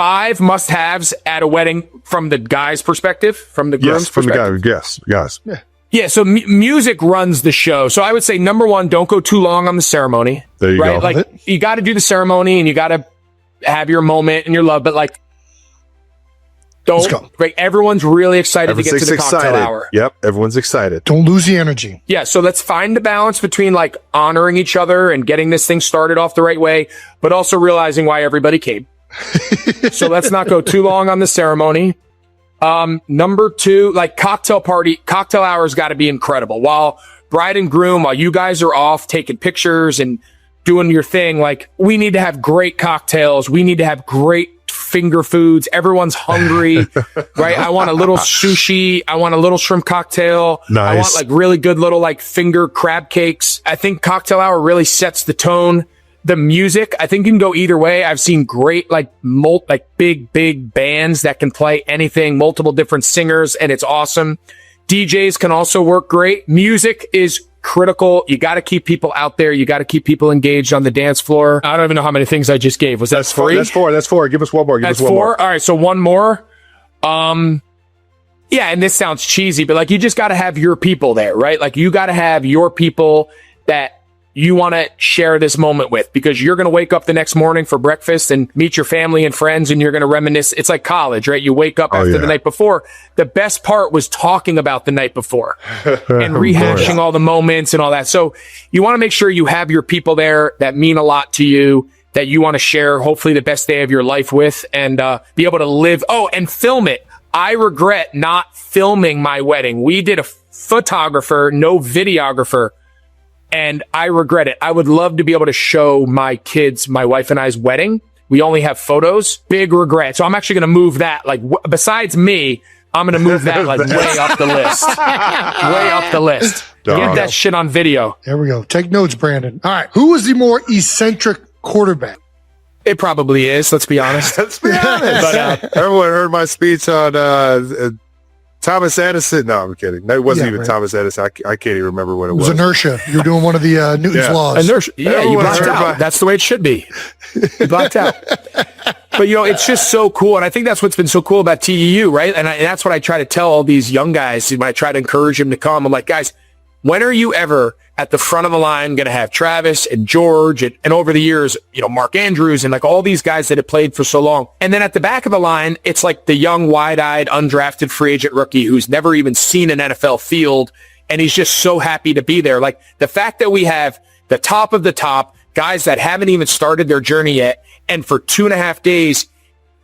5 must-haves at a wedding from the guy's perspective, from the groom's perspective? Yes. Yeah, so music runs the show. So I would say, number 1, don't go too long on the ceremony. There you go. Like, you got to do the ceremony and you got to have your moment and your love, but like, don't. Right, everyone's really excited to get to the cocktail hour. Yep, everyone's excited. Don't lose the energy. Yeah, so let's find the balance between like honoring each other and getting this thing started off the right way, but also realizing why everybody came. So let's not go too long on the ceremony. Number 2, like cocktail hour's got to be incredible. While bride and groom, while you guys are off taking pictures and doing your thing, like we need to have great cocktails. We need to have great finger foods. Everyone's hungry, right? I want a little sushi. I want a little shrimp cocktail. Nice. I want like really good little like finger crab cakes. I think cocktail hour really sets the tone. The music, I think you can go either way. I've seen great, like big bands that can play anything, multiple different singers, and it's awesome. DJs can also work great. Music is critical. You got to keep people out there. You got to keep people engaged on the dance floor. I don't even know how many things I just gave. Was that 3? That's 4. Give us one more. That's 4. All right. So one more. Yeah. And this sounds cheesy, but like, you just got to have your people there, right? Like you got to have your people that you want to share this moment with, because you're going to wake up the next morning for breakfast and meet your family and friends, and you're going to reminisce. It's like college, right? You wake up after the night before. The best part was talking about the night before and rehashing all the moments and all that. So you want to make sure you have your people there that mean a lot to you, that you want to share hopefully the best day of your life with, and be able to live. Oh, and film it. I regret not filming my wedding. We did a photographer, no videographer. And I regret it. I would love to be able to show my kids, my wife and I's wedding. We only have photos. Big regret. So I'm actually going to move that. Like, besides me, I'm going to move that like way up the list. Way up the list. Get that shit on video. There we go. Take notes, Brandon. All right. Who was the more eccentric quarterback? It probably is. Let's be honest. Let's be honest. But, everyone heard my speech on Thomas Edison. No, I'm kidding. No, it wasn't even Thomas Edison. I can't even remember what it was. It was inertia. You're doing one of the Newton's laws. Inertia. Yeah, you blacked out. That's the way it should be. You blacked out. But, you know, it's just so cool. And I think that's what's been so cool about TEU, right? And that's what I try to tell all these young guys when I try to encourage them to come. I'm like, guys, when are you ever at the front of the line going to have Travis and George and over the years, you know, Mark Andrews and like all these guys that have played for so long. And then at the back of the line, it's like the young, wide-eyed, undrafted free agent rookie who's never even seen an NFL field. And he's just so happy to be there. Like the fact that we have the top of the top guys that haven't even started their journey yet. And for 2.5 days,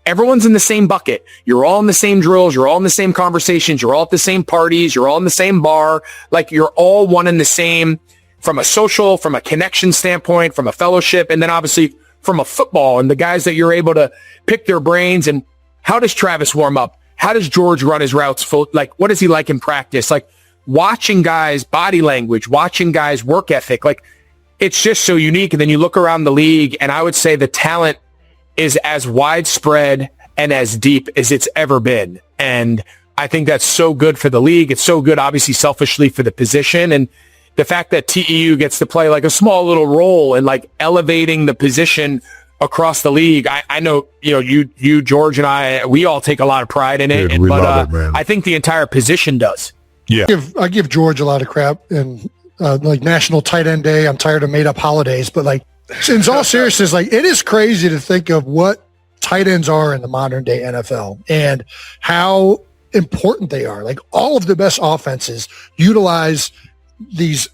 everyone's in the same bucket. You're all in the same drills. You're all in the same conversations. You're all at the same parties. You're all in the same bar. Like you're all one and the same from a social, from a connection standpoint, from a fellowship, and then obviously from a football and the guys that you're able to pick their brains. And how does Travis warm up? How does George run his routes? Like, what is he like in practice? Like watching guys' body language, watching guys' work ethic. Like it's just so unique. And then you look around the league and I would say the talent is as widespread and as deep as it's ever been. And I think that's so good for the league. It's so good, obviously, selfishly for the position. And the fact that TEU gets to play like a small little role in like elevating the position across the league. I know, you know, you, George and I, we all take a lot of pride in it. Dude, we love it, man. I think the entire position does. Yeah. I give George a lot of crap and like National Tight End Day. I'm tired of made up holidays, but like, in all seriousness, like it is crazy to think of what tight ends are in the modern day NFL and how important they are. Like all of the best offenses utilize these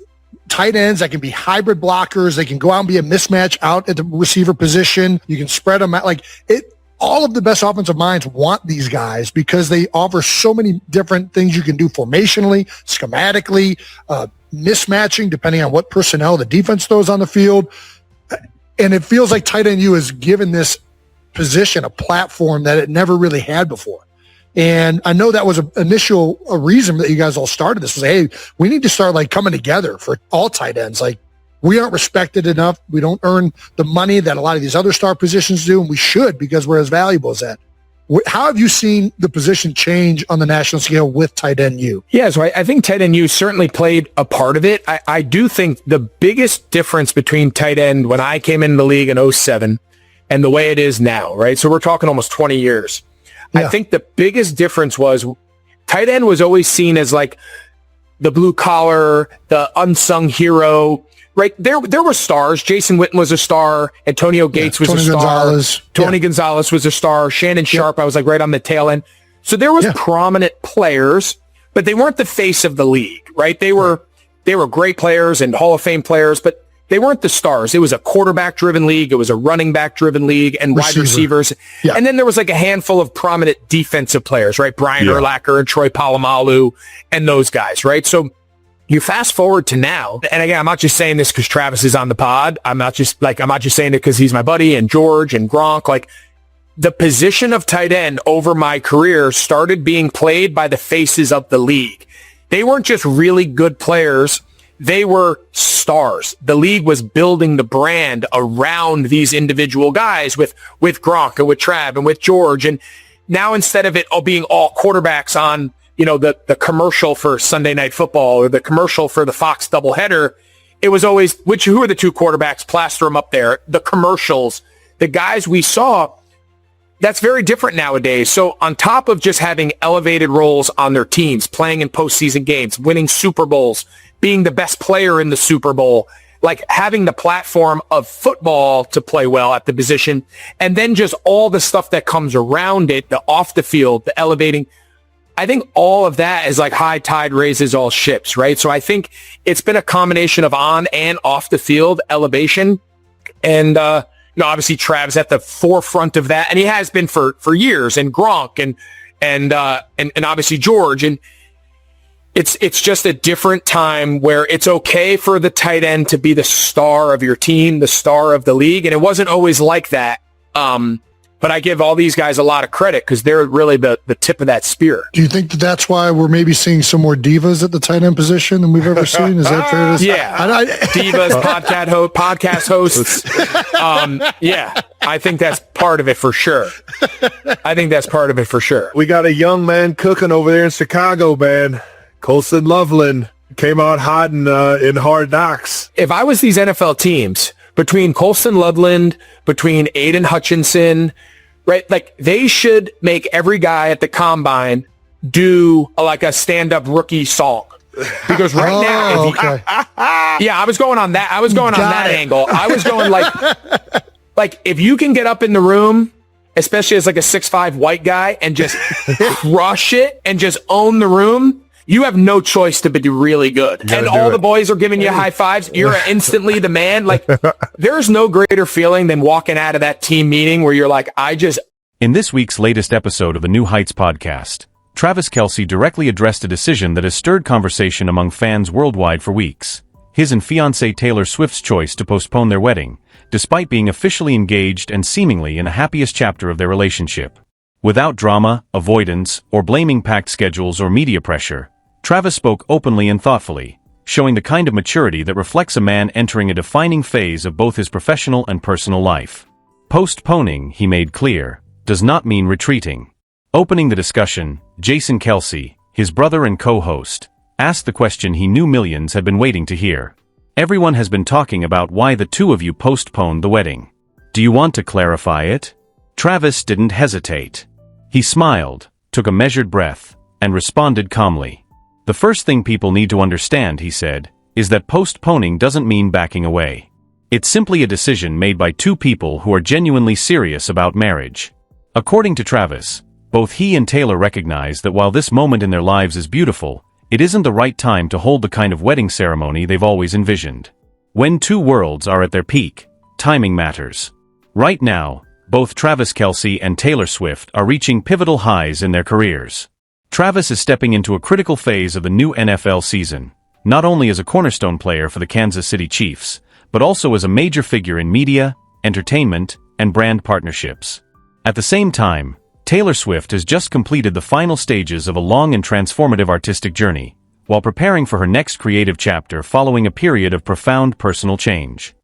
tight ends that can be hybrid blockers. They can go out and be a mismatch out at the receiver position. You can spread them out. Like it, all of the best offensive minds want these guys because they offer so many different things you can do formationally, schematically, mismatching depending on what personnel the defense throws on the field. And it feels like tight end U has given this position a platform that it never really had before. And I know that was a reason that you guys all started this was, hey, we need to start like coming together for all tight ends. Like we aren't respected enough. We don't earn the money that a lot of these other star positions do. And we should because we're as valuable as that. How have you seen the position change on the national scale with tight end U? Yeah, so I think tight end U certainly played a part of it. I do think the biggest difference between tight end when I came into the league in 2007 and the way it is now, right? So we're talking almost 20 years. I think the biggest difference was tight end was always seen as like the blue collar, the unsung hero, right? There were stars. Jason Witten was a star. Antonio Gates was a star. Gonzalez. Tony Gonzalez was a star. Shannon Sharp, I was like right on the tail end. So there was prominent players, but they weren't the face of the league, right? They were great players and Hall of Fame players, but they weren't the stars. It was a quarterback-driven league. It was a running back-driven league and wide receivers. Yeah. And then there was like a handful of prominent defensive players, right? Brian Urlacher and Troy Polamalu and those guys, right? So you fast forward to now, and again, I'm not just saying this because Travis is on the pod. I'm not just saying it because he's my buddy and George and Gronk. Like, the position of tight end over my career started being played by the faces of the league. They weren't just really good players. They were stars. The league was building the brand around these individual guys with Gronk and with Trav and with George. And now instead of it all being all quarterbacks on, the commercial for Sunday Night Football or the commercial for the Fox doubleheader, it was always, who are the two quarterbacks? Plaster them up there. The commercials, the guys we saw, that's very different nowadays. So on top of just having elevated roles on their teams, playing in postseason games, winning Super Bowls, being the best player in the Super Bowl, like having the platform of football to play well at the position, and then just all the stuff that comes around it, the off the field, the elevating. I think all of that is like high tide raises all ships, right? So I think it's been a combination of on and off the field elevation. And, obviously Trav's at the forefront of that, and he has been for years, and Gronk and obviously George. And it's just a different time where it's okay for the tight end to be the star of your team, the star of the league. And it wasn't always like that. But I give all these guys a lot of credit because they're really the tip of that spear. Do you think that that's why we're maybe seeing some more divas at the tight end position than we've ever seen? Is that fair to say? Yeah. Divas, podcast hosts. I think that's part of it for sure. We got a young man cooking over there in Chicago, man. Colson Loveland came out hot in Hard Knocks. If I was these NFL teams, between Colson Loveland, between Aiden Hutchinson, right? Like, they should make every guy at the combine do a stand-up rookie song. Because right now, I was going on that. I was going on that angle. I was going like if you can get up in the room, especially as like a 6'5" white guy, and just crush it and just own the room, you have no choice to be really good. And all the boys are giving you high fives. You're instantly the man. Like, there's no greater feeling than walking out of that team meeting where you're like, In this week's latest episode of the New Heights podcast, Travis Kelce directly addressed a decision that has stirred conversation among fans worldwide for weeks. His and fiancée Taylor Swift's choice to postpone their wedding, despite being officially engaged and seemingly in the happiest chapter of their relationship. Without drama, avoidance, or blaming packed schedules or media pressure, Travis spoke openly and thoughtfully, showing the kind of maturity that reflects a man entering a defining phase of both his professional and personal life. Postponing, he made clear, does not mean retreating. Opening the discussion, Jason Kelce, his brother and co-host, asked the question he knew millions had been waiting to hear. Everyone has been talking about why the two of you postponed the wedding. Do you want to clarify it? Travis didn't hesitate. He smiled, took a measured breath, and responded calmly. The first thing people need to understand, he said, is that postponing doesn't mean backing away. It's simply a decision made by two people who are genuinely serious about marriage. According to Travis, both he and Taylor recognize that while this moment in their lives is beautiful, it isn't the right time to hold the kind of wedding ceremony they've always envisioned. When two worlds are at their peak, timing matters. Right now, both Travis Kelce and Taylor Swift are reaching pivotal highs in their careers. Travis is stepping into a critical phase of the new NFL season, not only as a cornerstone player for the Kansas City Chiefs, but also as a major figure in media, entertainment, and brand partnerships. At the same time, Taylor Swift has just completed the final stages of a long and transformative artistic journey, while preparing for her next creative chapter following a period of profound personal change.